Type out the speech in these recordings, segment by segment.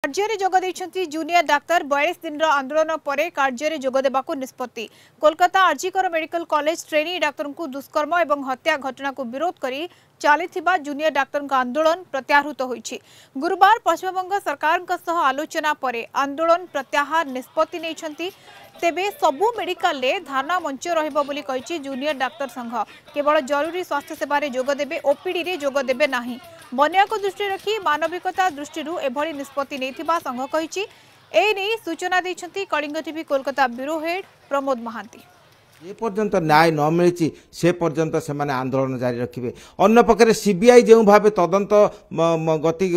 କାର୍ଯ୍ୟରେ ଯୋଗ ଦେଇଛନ୍ତି ଜୁନିୟର ଡାକ୍ତର 42 ଦିନର ଆନ୍ଦୋଳନ ପରେ କାର୍ଯ୍ୟରେ ଯୋଗ ଦେବାକୁ ନିଷ୍ପତ୍ତି। Kolkata RG Kar medical college trainee ଡାକ୍ତରଙ୍କୁ ଦୁଷ୍କର୍ମ ଏବଂ ହତ୍ୟା ଘଟଣାକୁ ବିରୋଧ କରି ଚାଲିଥିବା ଜୁନିୟର ଡାକ୍ତରଙ୍କ ଆନ୍ଦୋଳନ ପ୍ରତ୍ୟାହୃତ ହୋଇଛି। ଗୁରୁବାର ପଶ୍ଚିମବଙ୍ଗ ସରକାରଙ୍କ ସହ ଆଲୋଚନା ପରେ ଆନ୍ଦୋଳନ ପ୍ରତ୍ୟାହାର ନିଷ୍ପତ୍ତି ନେଇଛନ୍ତି। तेबे सबु मेडिकल धारणा मंच रहिबो बोली कहिछि जूनियर डाक्तर संघ। केवल जरूरी स्वास्थ्य सेवा जोगदेबे, ओपीडी रे जोगदेबे नाही। बन्या को दृष्टि रखी मानविकता दृष्टि एभली निष्पत्ति नेइथिबा संघ कहिछि। ए नै सूचना दैछंती Kalinga TV Kolkata bureau head Pramod Mohanty. जे पर्यंत न्याय न मिली से पर्यंत से माने आंदोलन जारी रखिए। अन्य पक्षे सीबीआई जो भाव तदंत गति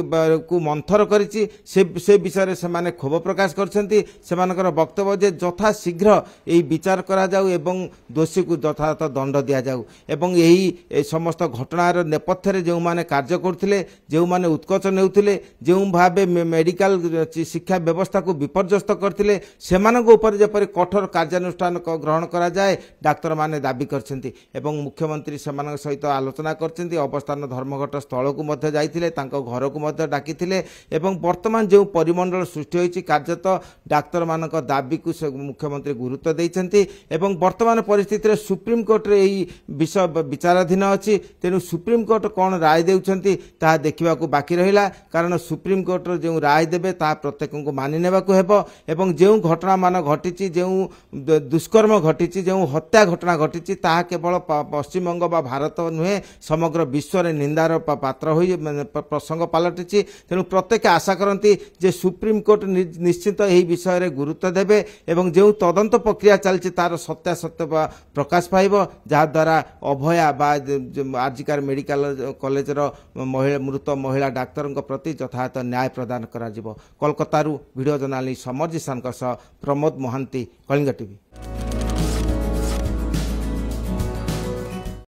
को मंथर करिछि से विषय से माने क्षोभ प्रकाश कर वक्तव्य जे यथा शीघ्र यही विचार करा जाऊ एवं दोषी को यथार्थ दंड दि जाऊ एवं यही समस्त घटनार नेपथ्य जो माने कार्य करथिले, जो माने उत्कच नेउथिले, जो भाव मेडिकल शिक्षा व्यवस्था को विपर्यस्त करथिले सेमानक ऊपर जेपरि कठोर कार्यानुष्ठान ग्रहण करा जाए डाक्तर माने दाबी करछन्ती एवं मुख्यमंत्री सेमानक सहित आलोचना करछन्ती। अवस्थान धर्मघट स्थल को मध्य जाइथिले, तांको घर को मध्य डाकिथिले एवं वर्तमान जो परिमंडल सृष्टि होइछि कार्यत डाक्तर मानक दाबी को मुख्यमंत्री गुरुत्व दैछन्ती एवं वर्तमान परिस्थिति रे सुप्रीम कोर्ट रे एही विषय विचाराधीन अछि। तेनु सुप्रीम कोर्ट कोन राय देउछन्ती ता देखिबा को बाकी रहिला, कारण सुप्रीम कोर्ट रे जो राय देबे ता प्रत्येक को मानि नेबा को हेबो एवं जो घटना मान घटिछि, जो दुष्कर्म घटिछि, जो हत्या घटना घटी केवल पश्चिमबंग बा भारत नुहे समग्र विश्व रे निंदार पात्र हो प्रसंग पलटि। तेणु प्रत्येक आशा करती जे सुप्रीम कोर्ट निश्चित यही विषय रे गुरुत्व देबे एवं जो तदंत प्रक्रिया चलछि तार सत्यासत्य प्रकाश पाइब, जहाद्वारा अभया बा आरजिकर मेडिकल कॉलेज मृत महिला डाक्तर प्रति यथार्थ न्याय प्रदान करा जिवो। कोलकाता वीडियो जर्नालिस्ट समर जिसान प्रमोद महांती, कलिंग टीवी।